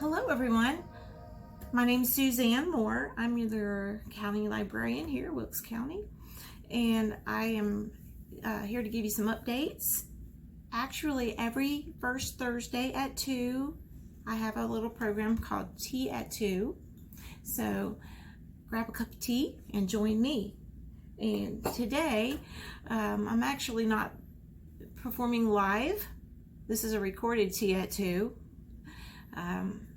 Hello everyone, my name is Suzanne Moore. I'm your county librarian here, Wilkes County, and I am here to give you some updates. Actually, every first Thursday at 2, I have a little program called Tea at 2, so grab a cup of tea and join me. And today, I'm actually not performing live. This is a recorded Tea at 2.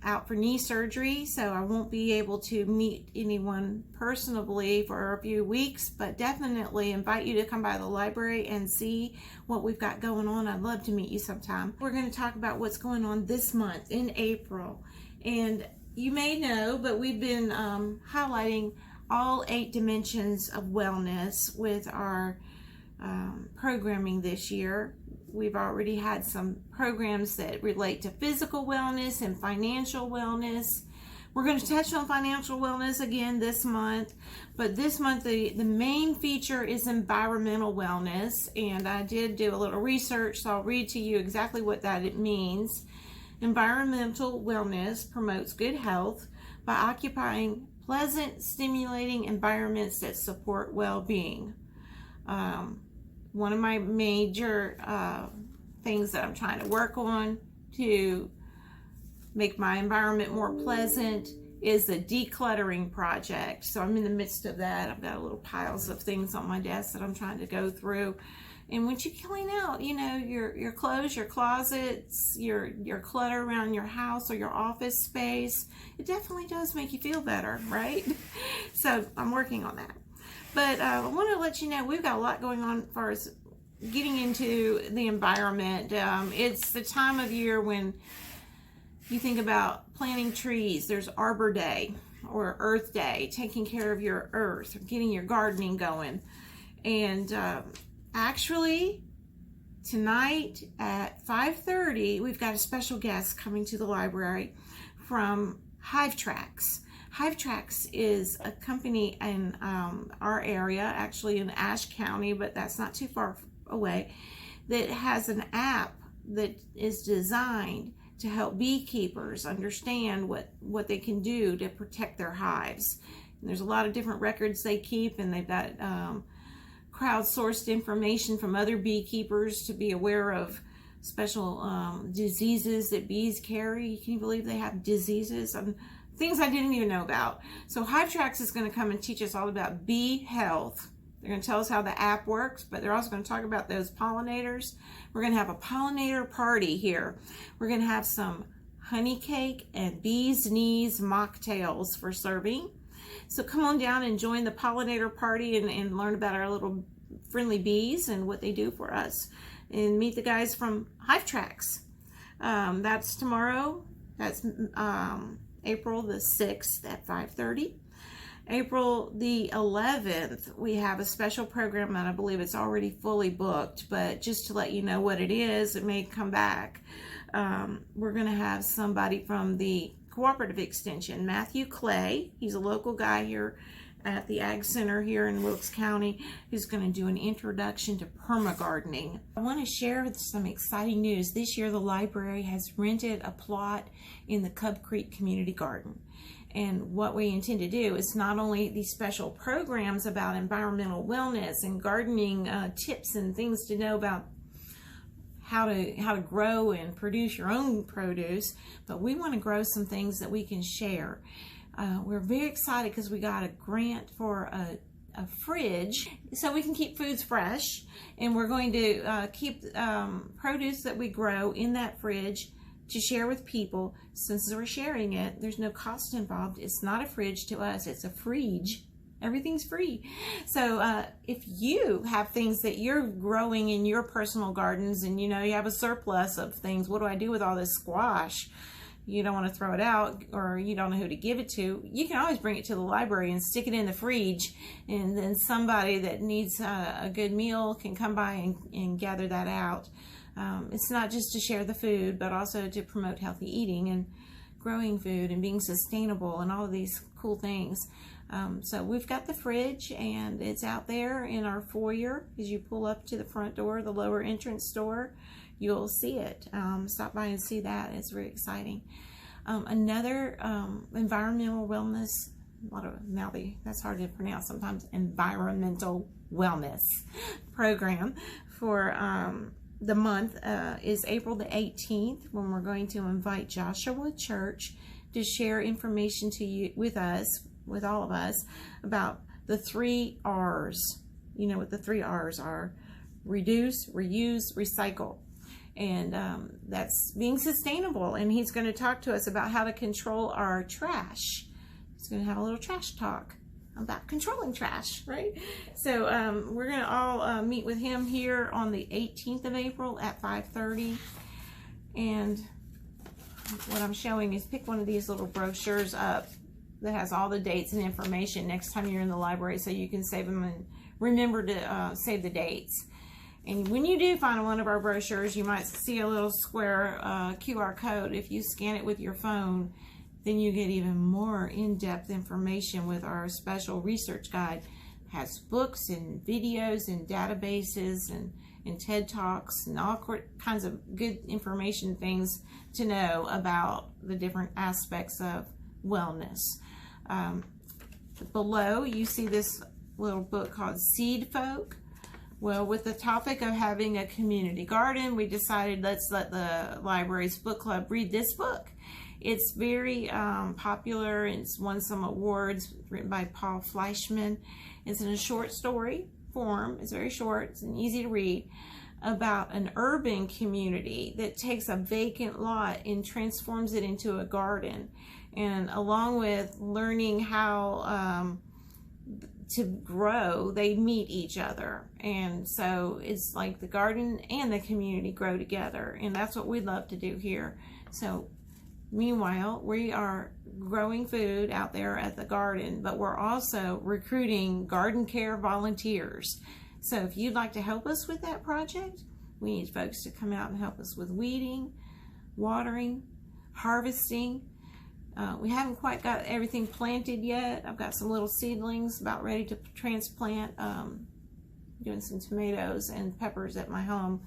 Out for knee surgery, so I won't be able to meet anyone personally for a few weeks, but definitely invite you to come by the library and see what we've got going on. I'd love to meet you sometime. We're going to talk about what's going on this month in April, and you may know, but we've been highlighting all 8 dimensions of wellness with our programming this year. We've already had some programs that relate to physical wellness and financial wellness. We're going to touch on financial wellness again this month, but this month the main feature is environmental wellness, and I did do a little research, so I'll read to you exactly what that means. Environmental wellness promotes good health by occupying pleasant, stimulating environments that support well-being. One of my major things that I'm trying to work on to make my environment more pleasant is the decluttering project. So I'm in the midst of that. I've got little piles of things on my desk that I'm trying to go through. And once you clean out, you know, your clothes, your closets, your clutter around your house or your office space, it definitely does make you feel better, right? So I'm working on that. But I want to let you know we've got a lot going on as far as getting into the environment. It's the time of year when you think about planting trees. There's Arbor Day or Earth Day, taking care of your earth, getting your gardening going. And actually, tonight at 5:30, we've got a special guest coming to the library from Hive Tracks. Hive Tracks is a company in our area, actually in Ashe County, but that's not too far away, that has an app that is designed to help beekeepers understand what they can do to protect their hives. And there's a lot of different records they keep, and they've got crowdsourced information from other beekeepers to be aware of special diseases that bees carry. Can you believe they have diseases? Things I didn't even know about. So Hive Tracks is going to come and teach us all about bee health. They're going to tell us how the app works, but they're also going to talk about those pollinators. We're going to have a pollinator party here. We're going to have some honey cake and bee's knees mocktails for serving. So come on down and join the pollinator party and learn about our little friendly bees and what they do for us. And meet the guys from Hive Tracks. That's tomorrow. That's April the 6th at 5:30. April the 11th, we have a special program, and I believe it's already fully booked, but just to let you know what it is, it may come back. We're going to have somebody from the Cooperative Extension, Matthew Clay. He's a local guy here at the Ag Center here in Wilkes County, who's going to do an introduction to permagardening. I want to share some exciting news. This year the library has rented a plot in the Cub Creek Community Garden. And what we intend to do is not only these special programs about environmental wellness and gardening tips and things to know about how to grow and produce your own produce, but we want to grow some things that we can share. We're very excited because we got a grant for a fridge so we can keep foods fresh, and we're going to keep produce that we grow in that fridge to share with people. Since we're sharing it, there's no cost involved. It's not a fridge to us, it's a fridge. Everything's free. So if you have things that you're growing in your personal gardens, and you know you have a surplus of things, what do I do with all this squash? You don't want to throw it out, or you don't know who to give it to, you can always bring it to the library and stick it in the fridge, and then somebody that needs a good meal can come by and gather that out. It's not just to share the food, but also to promote healthy eating and growing food and being sustainable and all of these cool things. So we've got the fridge, and it's out there in our foyer. As you pull up to the front door, the lower entrance door, you'll see it. Stop by and see that. It's very exciting. Another environmental wellness, a lot of mouthy, that's hard to pronounce sometimes, environmental wellness program for the month is April the 18th, when we're going to invite Joshua Church to share information to you, with all of us, about the 3 R's. You know what the 3 R's are: reduce, reuse, recycle. And that's being sustainable. And he's going to talk to us about how to control our trash. He's going to have a little trash talk about controlling trash, right? So we're going to all meet with him here on the 18th of April at 5:30. And what I'm showing is, pick one of these little brochures up that has all the dates and information next time you're in the library, so you can save them and remember to save the dates. And when you do find one of our brochures, you might see a little square QR code. If you scan it with your phone, then you get even more in-depth information with our special research guide. It has books and videos and databases and TED Talks and all kinds of good information, things to know about the different aspects of wellness. Below, you see this little book called Seed Folk. Well, with the topic of having a community garden, we decided let's let the library's book club read this book. It's very popular. It's won some awards, written by Paul Fleischman. It's in a short story form. It's very short. It's easy to read, about an urban community that takes a vacant lot and transforms it into a garden. And along with learning how to grow, they meet each other. And so it's like the garden and the community grow together. And that's what we'd love to do here. So meanwhile, we are growing food out there at the garden, but we're also recruiting garden care volunteers. So if you'd like to help us with that project, we need folks to come out and help us with weeding, watering, harvesting. We haven't quite got everything planted yet. I've got some little seedlings about ready to transplant, doing some tomatoes and peppers at my home.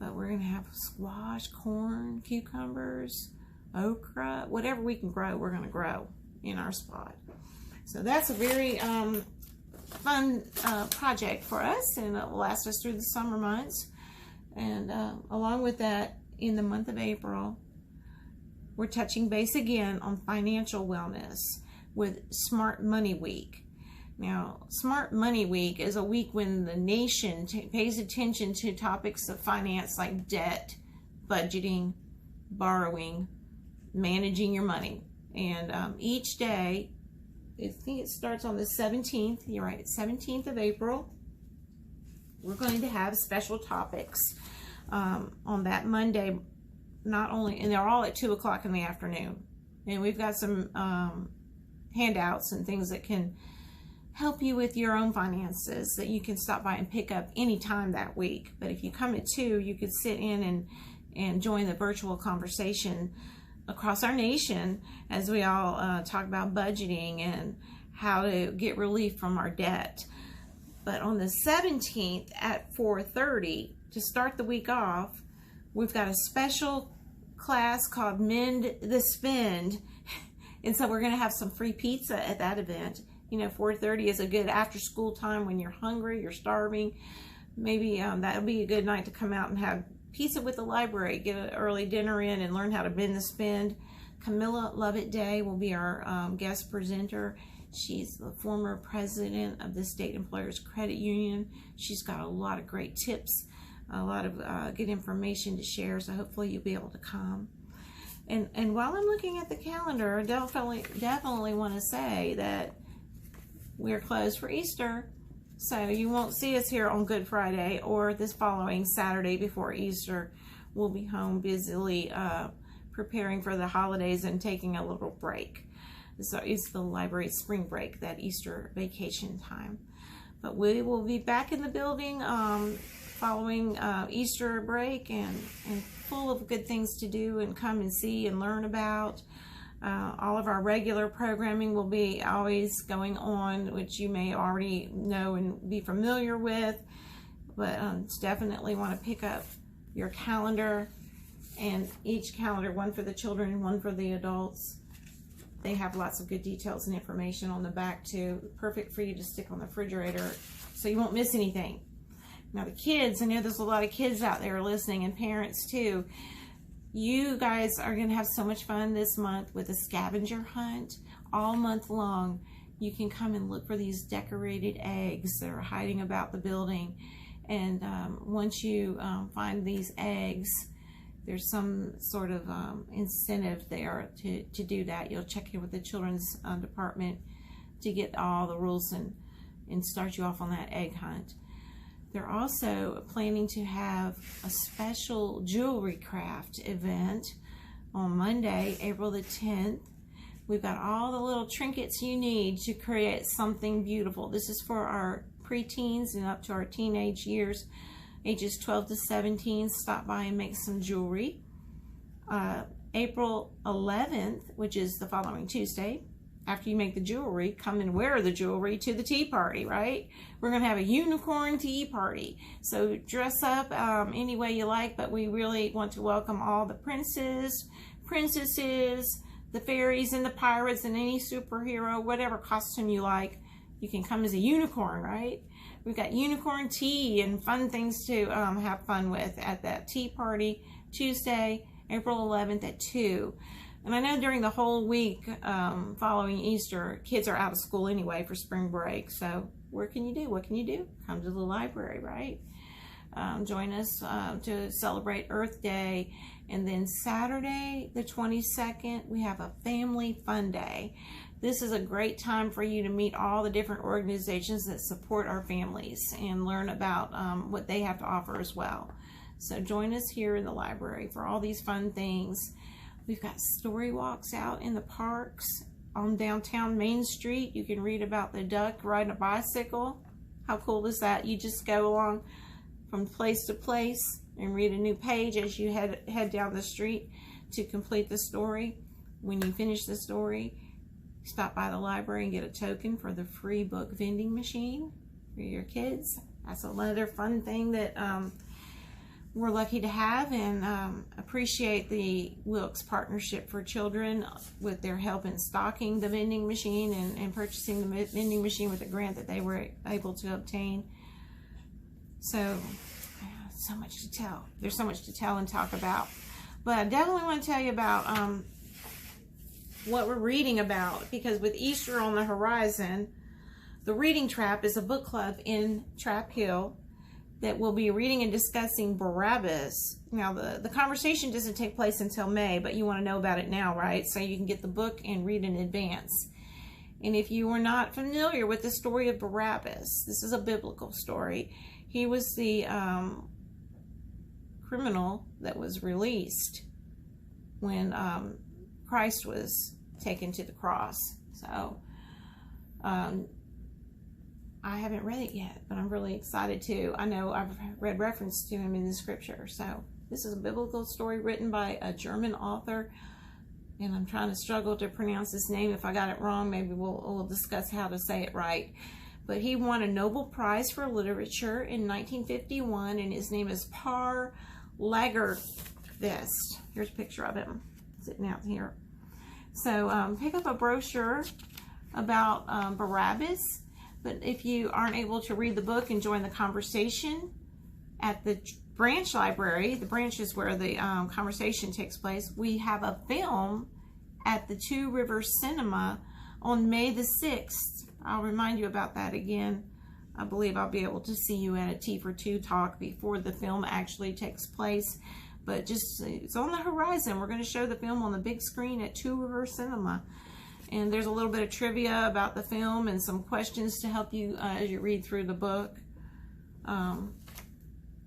But we're going to have squash, corn, cucumbers, okra, whatever we can grow, we're going to grow in our spot. So that's a very fun project for us, and it will last us through the summer months. And along with that, in the month of April, we're touching base again on financial wellness with Smart Money Week. Now, Smart Money Week is a week when the nation pays attention to topics of finance like debt, budgeting, borrowing, managing your money. And each day, I think it starts on the 17th, you're right, 17th of April, we're going to have special topics on that Monday. Not only, and they're all at 2 o'clock in the afternoon. And we've got some handouts and things that can help you with your own finances that you can stop by and pick up anytime that week. But if you come at 2, you could sit in and join the virtual conversation across our nation as we all talk about budgeting and how to get relief from our debt. But on the 17th at 4:30, to start the week off, we've got a special class called Mend the Spend. And so we're going to have some free pizza at that event. You know, 4:30 is a good after school time when you're hungry, you're starving. Maybe that would be a good night to come out and have pizza with the library, get an early dinner in, and learn how to mend the spend. Camilla Lovett Day will be our guest presenter. She's the former president of the State Employers Credit Union. She's got a lot of great tips, a lot of good information to share, so hopefully you'll be able to come. And while I'm looking at the calendar, I definitely want to say that we're closed for Easter, so you won't see us here on Good Friday or this following Saturday before Easter. We'll be home busily preparing for the holidays and taking a little break. So it's the library's spring break, that Easter vacation time. But we will be back in the building following Easter break and full of good things to do and come and see and learn about. All of our regular programming will be always going on, which you may already know and be familiar with, but definitely want to pick up your calendar and each calendar, one for the children and one for the adults. They have lots of good details and information on the back too. Perfect for you to stick on the refrigerator so you won't miss anything. Now the kids, I know there's a lot of kids out there listening, and parents too. You guys are going to have so much fun this month with a scavenger hunt all month long. You can come and look for these decorated eggs that are hiding about the building. And once you find these eggs, there's some sort of incentive there to do that. You'll check in with the children's department to get all the rules and start you off on that egg hunt. They're also planning to have a special jewelry craft event on Monday, April the 10th. We've got all the little trinkets you need to create something beautiful. This is for our preteens and up to our teenage years, ages 12 to 17. Stop by and make some jewelry. April 11th, which is the following Tuesday, after you make the jewelry, come and wear the jewelry to the tea party, right? We're going to have a unicorn tea party. So dress up any way you like, but we really want to welcome all the princes, princesses, the fairies and the pirates and any superhero, whatever costume you like. You can come as a unicorn, right? We've got unicorn tea and fun things to have fun with at that tea party, Tuesday, April 11th at 2. And I know during the whole week following Easter, kids are out of school anyway for spring break. So what can you do? What can you do? Come to the library, right? Join us to celebrate Earth Day. And then Saturday, the 22nd, we have a family fun day. This is a great time for you to meet all the different organizations that support our families and learn about what they have to offer as well. So join us here in the library for all these fun things. We've got story walks out in the parks on downtown Main Street. You can read about the duck riding a bicycle. How cool is that? You just go along from place to place and read a new page as you head down the street to complete the story. When you finish the story, stop by the library and get a token for the free book vending machine for your kids. That's another fun thing that we're lucky to have, and appreciate the Wilkes Partnership for Children with their help in stocking the vending machine and purchasing the vending machine with a grant that they were able to obtain. So much to tell. There's so much to tell and talk about. But I definitely want to tell you about what we're reading about, because with Easter on the horizon, the Reading Trap is a book club in Trap Hill that will be reading and discussing Barabbas. Now, the conversation doesn't take place until May, but you want to know about it now, right? So you can get the book and read in advance. And if you are not familiar with the story of Barabbas, this is a biblical story. He was the criminal that was released when Christ was taken to the cross. So, I haven't read it yet, but I'm really excited to. I know I've read reference to him in the scripture. So this is a biblical story written by a German author, and I'm trying to struggle to pronounce his name. If I got it wrong, maybe we'll discuss how to say it right. But he won a Nobel Prize for Literature in 1951, and his name is Par Lagerfest. Here's a picture of him sitting out here. So pick up a brochure about Barabbas. But if you aren't able to read the book and join the conversation at the branch library, the branch is where the conversation takes place, we have a film at the Two Rivers Cinema on May the 6th. I'll remind you about that again. I believe I'll be able to see you at a Tea for Two talk before the film actually takes place. But just, it's on the horizon. We're going to show the film on the big screen at Two Rivers Cinema. And there's a little bit of trivia about the film and some questions to help you as you read through the book.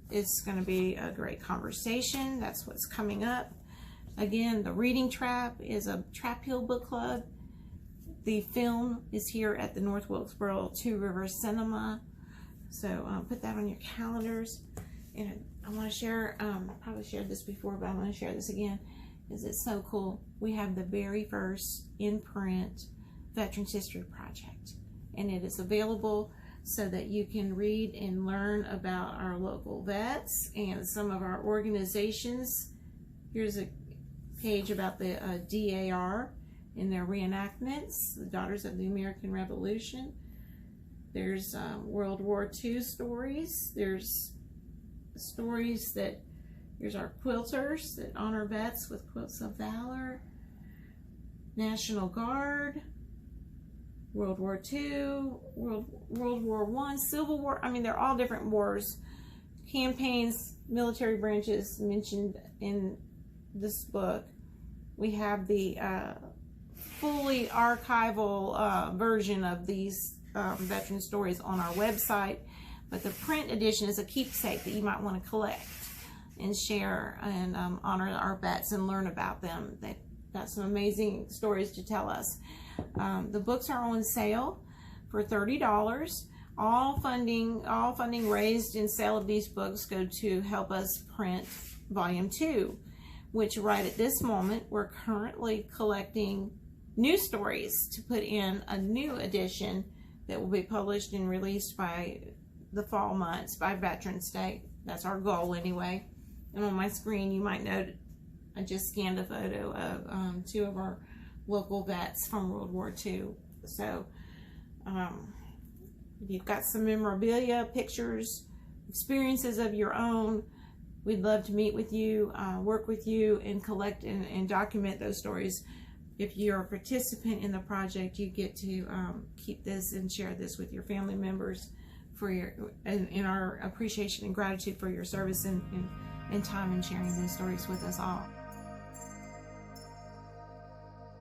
It's going to be a great conversation. That's what's coming up. Again, the Reading Trap is a Trap Hill book club. The film is here at the North Wilkesboro Two Rivers Cinema. So put that on your calendars. And I want to share, probably shared this before, but I want to share this again. Is it's so cool. We have the very first in-print Veterans History Project, and it is available so that you can read and learn about our local vets and some of our organizations Here's a page about the DAR in their reenactments, the Daughters of the American Revolution. There's World War II stories. There's stories that, here's our quilters that honor vets with quilts of valor. National Guard, World War II, World War I, Civil War. I mean, they're all different wars, campaigns, military branches mentioned in this book. We have the fully archival version of these veteran stories on our website, but the print edition is a keepsake that you might want to collect and share and honor our vets and learn about them. They've got some amazing stories to tell us. The books are on sale for $30. All funding raised in sale of these books go to help us print Volume 2, which right at this moment we're currently collecting new stories to put in a new edition that will be published and released by the fall months, by Veterans Day. That's our goal anyway. And on my screen you might note I just scanned a photo of 2 of our local vets from World War II. So if you've got some memorabilia, pictures, experiences of your own, we'd love to meet with you, work with you, and collect and document those stories. If you're a participant in the project, you get to keep this and share this with your family members for in our appreciation and gratitude for your service and time in sharing those stories with us all.